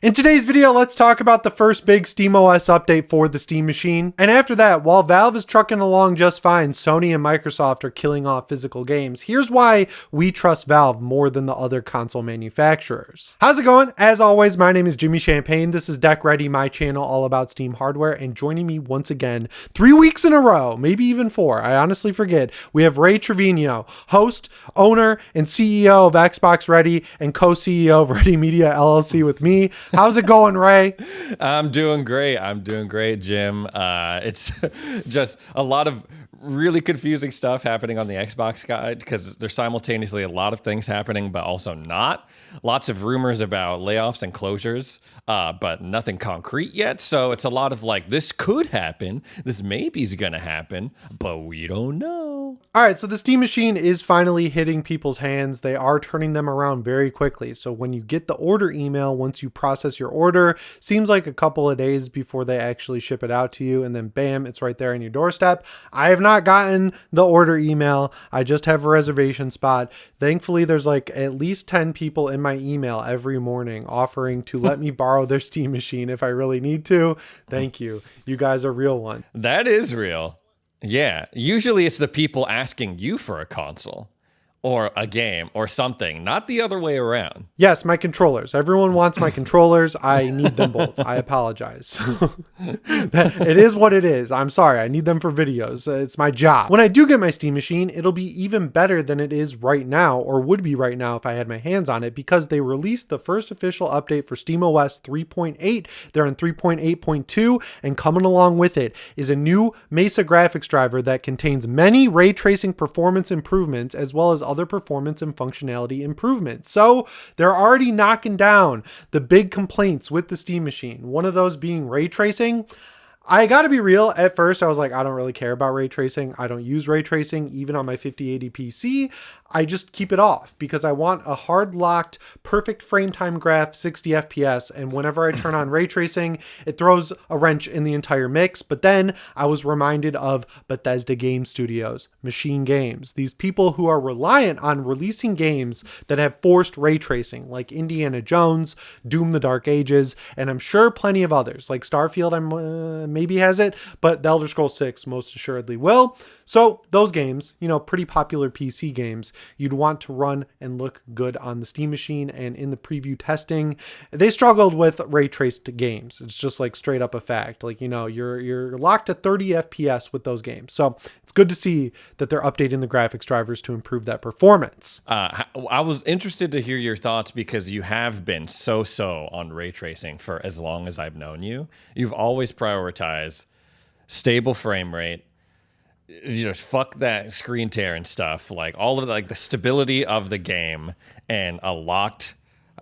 In today's video, let's talk about the first big SteamOS update for the Steam Machine. And after that, while Valve is trucking along just fine, Sony and Microsoft are killing off physical games. Here's why we trust Valve more than the other console manufacturers. How's it going? As always, my name is Jimmy Champagne. This is Deck Ready, my channel all about Steam hardware. And joining me once again, 3 weeks in a row, maybe even 4, I honestly forget, we have Ray Trevino, host, owner, and CEO of Xbox Ready and co-CEO of Ready Media LLC with me. How's it going, Ray? I'm doing great, Jim. It's just a lot of really confusing stuff happening on the Xbox side because there's simultaneously a lot of things happening, but also not. Lots of rumors about layoffs and closures, but nothing concrete yet. So it's a lot of like, this could happen. This maybe is going to happen, but we don't know. All right, so the Steam Machine is finally hitting people's hands. They are turning them around very quickly. So when you get the order email, once you process your order, seems like a couple of days before they actually ship it out to you. And then bam, it's right there on your doorstep. I have not gotten the order email. I just have a reservation spot. Thankfully, there's like at least 10 people in my email every morning offering to let me borrow their Steam Machine if I really need to. Thank you. You guys are real one. That is real. Yeah. Usually it's the people asking you for a console or a game or something, not the other way around. Yes, my controllers. Everyone wants my controllers. I need them both. I apologize. It is what it is. I'm sorry. I need them for videos. It's my job. When I do get my Steam Machine, it'll be even better than it is right now, or would be right now if I had my hands on it, because they released the first official update for SteamOS 3.8. They're on 3.8.2, and coming along with it is a new Mesa graphics driver that contains many ray tracing performance improvements, as well as other performance and functionality improvements. So they're already knocking down the big complaints with the Steam Machine. One of those being ray tracing. I gotta be real, at first I was like, I don't really care about ray tracing. I don't use ray tracing even on my 5080 PC. I just keep it off because I want a hard locked, perfect frame time graph, 60 FPS. And whenever I turn on ray tracing, it throws a wrench in the entire mix. But then I was reminded of Bethesda Game Studios, Machine Games, these people who are reliant on releasing games that have forced ray tracing, like Indiana Jones, Doom the Dark Ages, and I'm sure plenty of others, like Starfield maybe has it, but the Elder Scrolls 6 most assuredly will. So those games, pretty popular PC games, you'd want to run and look good on the Steam Machine. And in the preview testing, they struggled with ray traced games. It's just like straight up a fact. Like, you're locked at 30 FPS with those games. So it's good to see that they're updating the graphics drivers to improve that performance. I was interested to hear your thoughts because you have been so on ray tracing for as long as I've known you. You've always prioritized stable frame rate, fuck that screen tear and stuff, like all of the stability of the game and a locked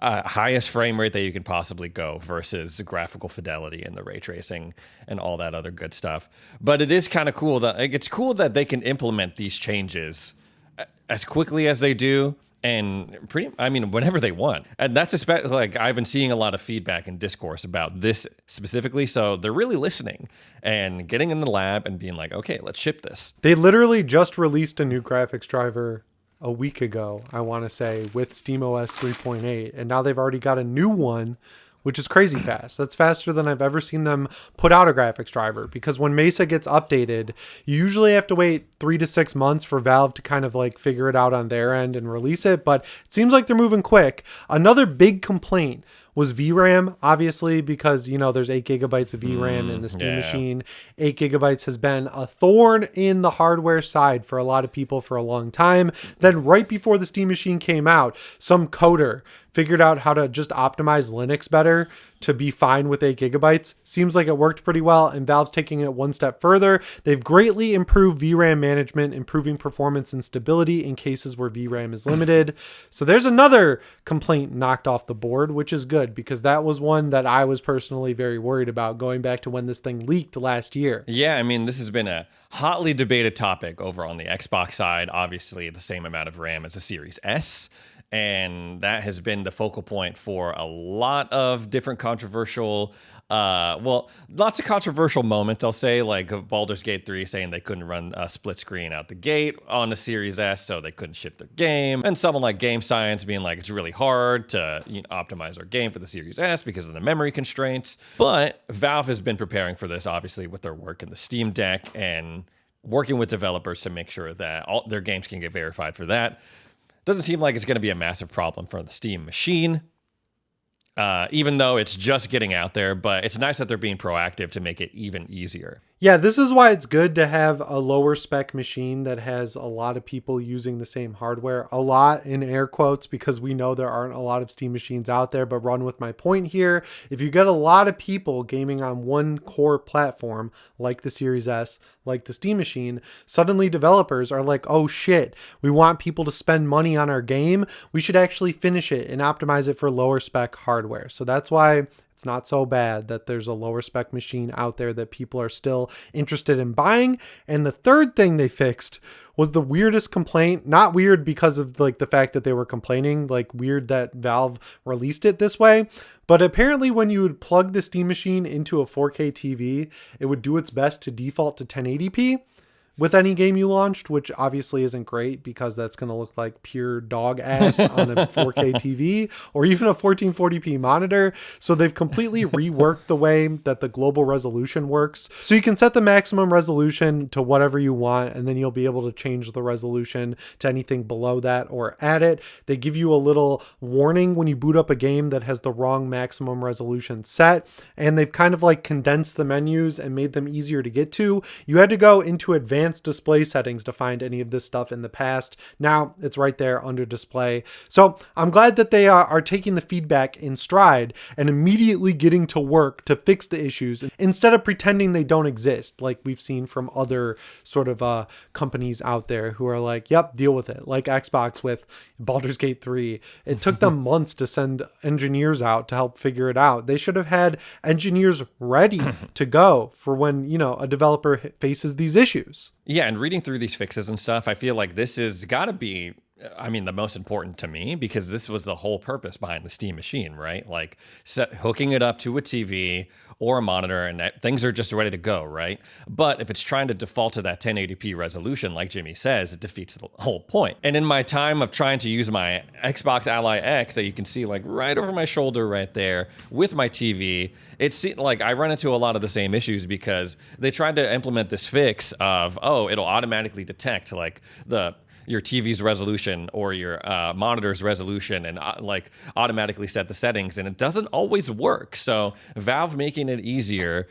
highest frame rate that you can possibly go versus graphical fidelity and the ray tracing and all that other good stuff. But it is kind of cool that they can implement these changes as quickly as they do and whenever they want. And that's especially I've been seeing a lot of feedback and discourse about this specifically. So they're really listening and getting in the lab and being like, okay, let's ship this. They literally just released a new graphics driver a week ago, I want to say, with SteamOS 3.8. And now they've already got a new one, which is crazy fast. That's faster than I've ever seen them put out a graphics driver, because when Mesa gets updated, you usually have to wait 3 to 6 months for Valve to kind of figure it out on their end and release it. But it seems like they're moving quick. Another big complaint was VRAM, obviously, because, there's 8 gigabytes of VRAM in the Steam Machine. 8 gigabytes has been a thorn in the hardware side for a lot of people for a long time. Then right before the Steam Machine came out, some coder figured out how to just optimize Linux better to be fine with 8 gigabytes. Seems like it worked pretty well, and Valve's taking it one step further. They've greatly improved VRAM management, improving performance and stability in cases where VRAM is limited. So there's another complaint knocked off the board, which is good, because that was one that I was personally very worried about going back to when this thing leaked last year. Yeah, this has been a hotly debated topic over on the Xbox side. Obviously, the same amount of RAM as a Series S. And that has been the focal point for a lot of different controversial, lots of controversial moments, I'll say, like Baldur's Gate 3 saying they couldn't run a split screen out the gate on the Series S, so they couldn't ship their game. And someone like Game Science being like, it's really hard to optimize our game for the Series S because of the memory constraints. But Valve has been preparing for this, obviously, with their work in the Steam Deck and working with developers to make sure that all their games can get verified for that. Doesn't seem like it's going to be a massive problem for the Steam machine, even though it's just getting out there. But it's nice that they're being proactive to make it even easier. Yeah, this is why it's good to have a lower spec machine that has a lot of people using the same hardware. A lot in air quotes, because we know there aren't a lot of Steam machines out there, but run with my point here. If you get a lot of people gaming on one core platform, like the Series S, like the Steam machine, suddenly developers are like, oh shit, we want people to spend money on our game. We should actually finish it and optimize it for lower spec hardware. So that's why it's not so bad that there's a lower spec machine out there that people are still interested in buying. And the third thing they fixed was the weirdest complaint. Not weird because of like the fact that they were complaining, like weird that Valve released it this way. But apparently when you would plug the Steam machine into a 4K TV, it would do its best to default to 1080p. With any game you launched, which obviously isn't great because that's going to look like pure dog ass on a 4K TV or even a 1440p monitor. So they've completely reworked the way that the global resolution works. So you can set the maximum resolution to whatever you want, and then you'll be able to change the resolution to anything below that or add it. They give you a little warning when you boot up a game that has the wrong maximum resolution set, and they've kind of like condensed the menus and made them easier to get to. You had to go into advanced display settings to find any of this stuff in the past. Now it's right there under display. So I'm glad that they are taking the feedback in stride and immediately getting to work to fix the issues instead of pretending they don't exist, like we've seen from other sort of companies out there who are like, yep, deal with it. Like Xbox with Baldur's Gate 3. It took them months to send engineers out to help figure it out. They should have had engineers ready to go for when, a developer faces these issues. Yeah, and reading through these fixes and stuff, I feel like this has got to be, the most important to me, because this was the whole purpose behind the Steam machine, right? Like hooking it up to a TV or a monitor and things are just ready to go, right? But if it's trying to default to that 1080p resolution, like Jimmy says, it defeats the whole point. And in my time of trying to use my Xbox Ally X that you can see like right over my shoulder right there with my TV, it's like I run into a lot of the same issues because they tried to implement this fix of, it'll automatically detect like your TV's resolution or your monitor's resolution and like automatically set the settings, and it doesn't always work. So Valve making it easier,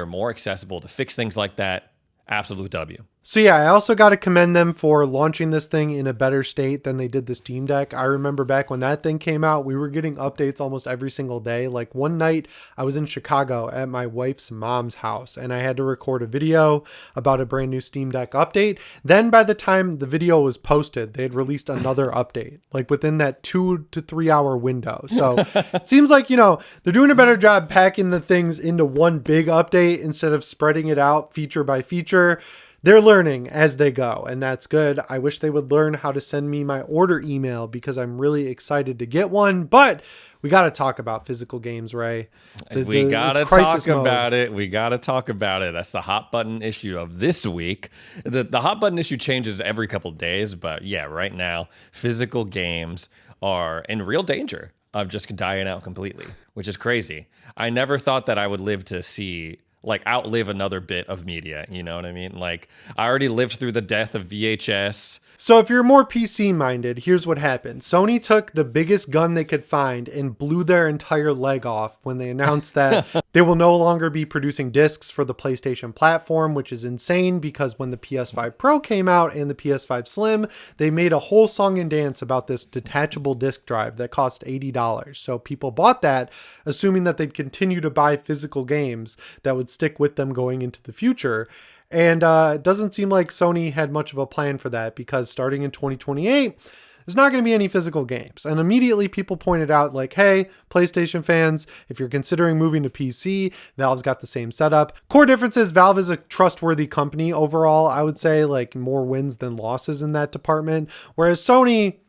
more accessible to fix things like that. Absolute W. So yeah, I also got to commend them for launching this thing in a better state than they did the Steam Deck. I remember back when that thing came out, we were getting updates almost every single day. Like one night I was in Chicago at my wife's mom's house and I had to record a video about a brand new Steam Deck update. Then by the time the video was posted, they had released another update, like within that 2 to 3 hour window. So it seems like, they're doing a better job packing the things into one big update instead of spreading it out feature by feature. They're learning as they go, and that's good. I wish they would learn how to send me my order email because I'm really excited to get one, but we got to talk about physical games, Ray. We got to talk about it. We got to talk about it. That's the hot button issue of this week. The hot button issue changes every couple of days, but yeah, right now, physical games are in real danger of just dying out completely, which is crazy. I never thought that I would live to see outlive another bit of media. You know what I mean? Like I already lived through the death of VHS. So if you're more PC minded, here's what happened. Sony took the biggest gun they could find and blew their entire leg off when they announced that they will no longer be producing discs for the PlayStation platform, which is insane because when the PS5 Pro came out and the PS5 Slim, they made a whole song and dance about this detachable disc drive that cost $80. So people bought that assuming that they'd continue to buy physical games that would stick with them going into the future. And it doesn't seem like Sony had much of a plan for that because starting in 2028, there's not going to be any physical games. And immediately people pointed out like, hey, PlayStation fans, if you're considering moving to PC, Valve's got the same setup. Core difference is Valve is a trustworthy company overall. I would say like more wins than losses in that department. Whereas Sony,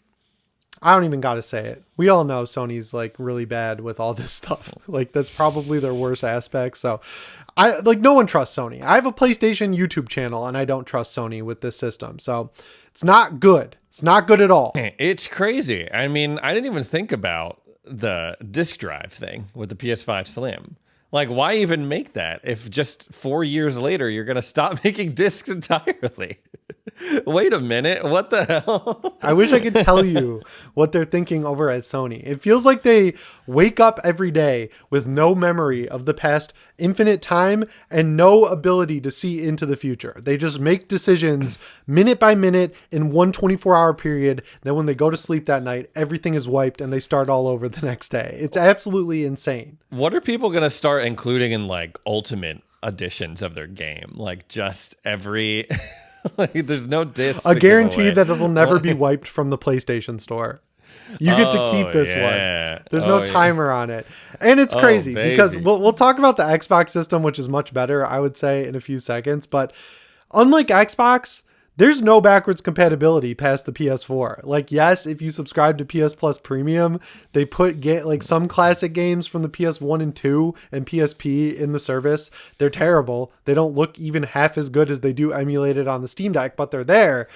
I don't even got to say it. We all know Sony's like really bad with all this stuff. Like that's probably their worst aspect. So no one trusts Sony. I have a PlayStation YouTube channel and I don't trust Sony with this system. So it's not good. It's not good at all. It's crazy. I mean, I didn't even think about the disk drive thing with the PS5 Slim. Like, why even make that if just 4 years later you're going to stop making discs entirely? Wait a minute. What the hell? I wish I could tell you what they're thinking over at Sony. It feels like they wake up every day with no memory of the past infinite time and no ability to see into the future. They just make decisions minute by minute in one 24-hour period. Then when they go to sleep that night, everything is wiped and they start all over the next day. It's absolutely insane. What are people going to start including in like ultimate editions of their game? Like just every... like, there's no disc. A guarantee that it'll never be wiped from the PlayStation Store. You get to keep this one. There's no timer on it. And it's crazy because we'll talk about the Xbox system, which is much better, I would say, in a few seconds. But unlike Xbox, there's no backwards compatibility past the PS4. Like, yes, if you subscribe to PS Plus Premium, they put like some classic games from the PS1 and 2 and PSP in the service. They're terrible. They don't look even half as good as they do emulated on the Steam Deck, but they're there.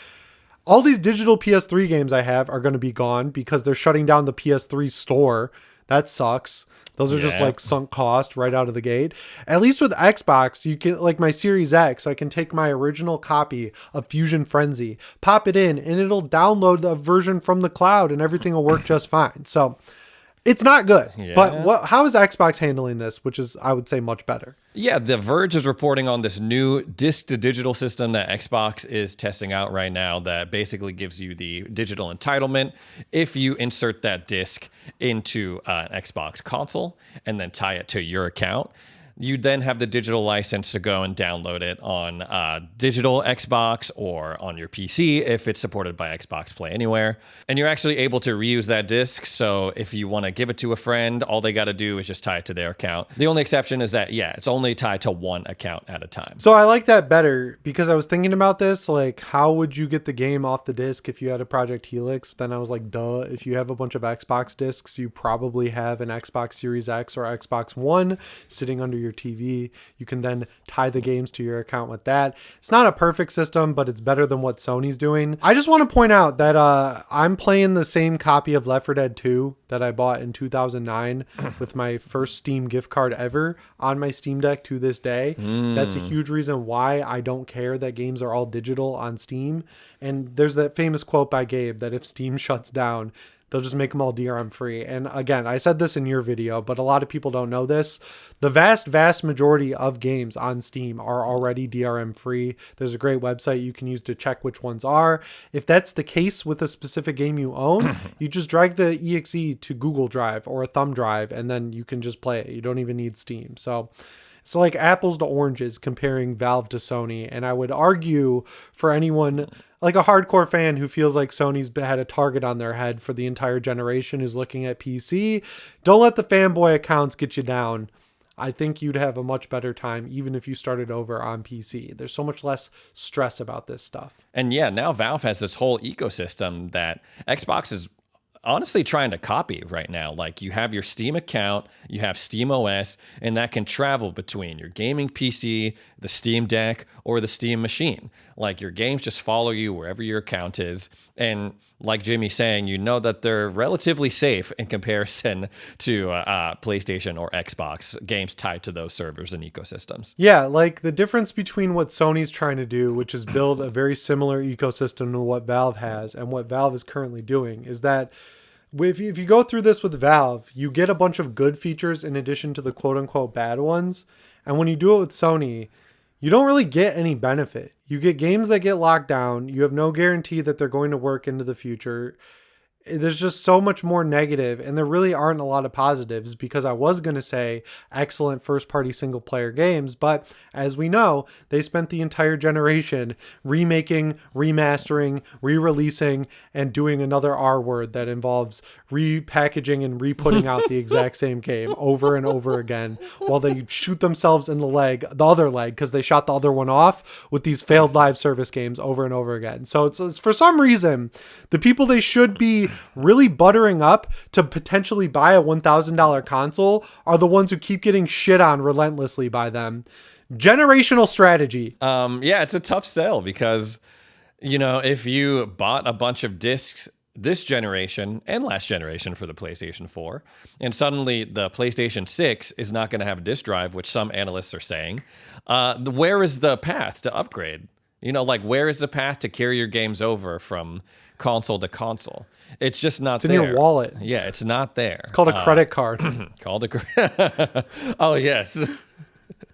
All these digital PS3 games I have are going to be gone because they're shutting down the PS3 store. That sucks. Those are just like sunk cost right out of the gate. At least with Xbox, you can, like my Series X, I can take my original copy of Fusion Frenzy, pop it in, and it'll download the version from the cloud and everything will work just fine. So it's not good. Yeah. But how is Xbox handling this, which is, I would say, much better? Yeah, The Verge is reporting on this new disc-to-digital system that Xbox is testing out right now that basically gives you the digital entitlement if you insert that disc into an Xbox console and then tie it to your account. You then have the digital license to go and download it on digital Xbox or on your PC if it's supported by Xbox Play Anywhere. And you're actually able to reuse that disc. So if you want to give it to a friend, all they got to do is just tie it to their account. The only exception is that, it's only tied to one account at a time. So I like that better because I was thinking about this, like how would you get the game off the disc if you had a Project Helix? But then I was like, duh, if you have a bunch of Xbox discs, you probably have an Xbox Series X or Xbox One sitting under your TV. You can then tie the games to your account with that. It's not a perfect system, but it's better than what Sony's doing. I just want to point out that I'm playing the same copy of Left 4 Dead 2 that I bought in 2009 with my first Steam gift card ever on my Steam Deck to this day. That's a huge reason why I don't care that games are all digital on Steam. And there's that famous quote by Gabe that if Steam shuts down, they'll just make them all DRM free. And again, I said this in your video, but a lot of people don't know this. The vast majority of games on Steam are already DRM free. There's a great website you can use to check which ones are. If that's the case with a specific game you own, you just drag the exe to Google Drive or a thumb drive, and then you can just play it. You don't even need Steam. So it's like apples to oranges comparing Valve to Sony. And I would argue for anyone like a hardcore fan who feels like Sony's had a target on their head for the entire generation who's looking at PC, don't let the fanboy accounts get you down. I think you'd have a much better time even if you started over on PC. There's so much less stress about this stuff. And now Valve has this whole ecosystem that Xbox is honestly trying to copy right now. Like you have your Steam account, you have Steam OS, and that can travel between your gaming PC, the Steam Deck, or the Steam machine. Like your games just follow you wherever your account is. And like Jimmy's saying, you know that they're relatively safe in comparison to PlayStation or Xbox games tied to those servers and ecosystems. Yeah, like the difference between what Sony's trying to do, which is build a very similar ecosystem to what Valve has, and what Valve is currently doing, is that if you go through this with Valve, you get a bunch of good features in addition to the quote-unquote bad ones. And when you do it with Sony, you don't really get any benefit. You get games that get locked down. You have no guarantee that they're going to work into the future. There's just so much more negative, and there really aren't a lot of positives, because I was going to say excellent first party single player games, but as we know, they spent the entire generation remaking, remastering, re-releasing, and doing another R word that involves repackaging and re-putting out the exact same game over and over again, while they shoot themselves in the other leg, because they shot the other one off with these failed live service games over and over again. So it's for some reason, the people they should be really buttering up to potentially buy a $1,000 console are the ones who keep getting shit on relentlessly by them. Generational strategy. Yeah, it's a tough sell because, if you bought a bunch of discs this generation and last generation for the PlayStation 4, and suddenly the PlayStation 6 is not going to have a disc drive, which some analysts are saying, where is the path to upgrade? Where is the path to carry your games over from console to console? It's just not there. It's in your wallet. Yeah, it's not there. It's called a credit card. Oh, yes.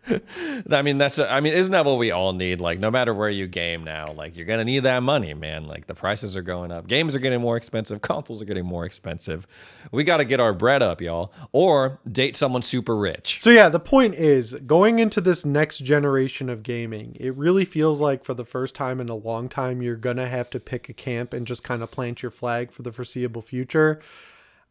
Isn't that what we all need? Like, no matter where you game now, like, you're going to need that money, man. Like, the prices are going up. Games are getting more expensive. Consoles are getting more expensive. We got to get our bread up, y'all. Or date someone super rich. So yeah, the point is, going into this next generation of gaming, it really feels like for the first time in a long time, you're going to have to pick a camp and just kind of plant your flag for the foreseeable future.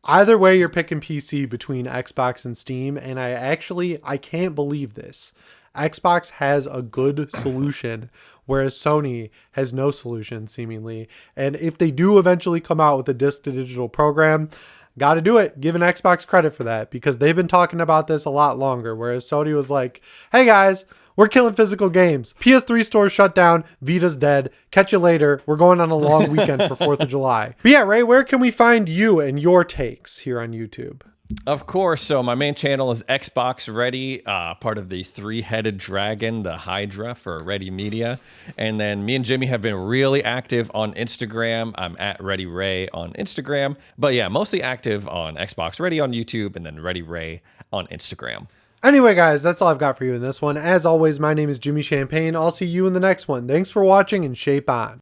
Either way, you're picking PC between Xbox and Steam, and I can't believe this. Xbox has a good solution, whereas Sony has no solution, seemingly. And if they do eventually come out with a disc-to-digital program, got to do it. Give an Xbox credit for that, because they've been talking about this a lot longer, whereas Sony was like, hey guys, we're killing physical games. PS3 stores shut down. Vita's dead. Catch you later. We're going on a long weekend for 4th of July. But yeah, Ray, where can we find you and your takes here on YouTube? Of course. So my main channel is Xbox Ready, part of the three-headed dragon, the Hydra for Ready Media. And then me and Jimmy have been really active on Instagram. I'm at Ready Ray on Instagram. But yeah, mostly active on Xbox Ready on YouTube, and then Ready Ray on Instagram. Anyway, guys, that's all I've got for you in this one. As always, my name is Jimmy Champagne. I'll see you in the next one. Thanks for watching, and shape on.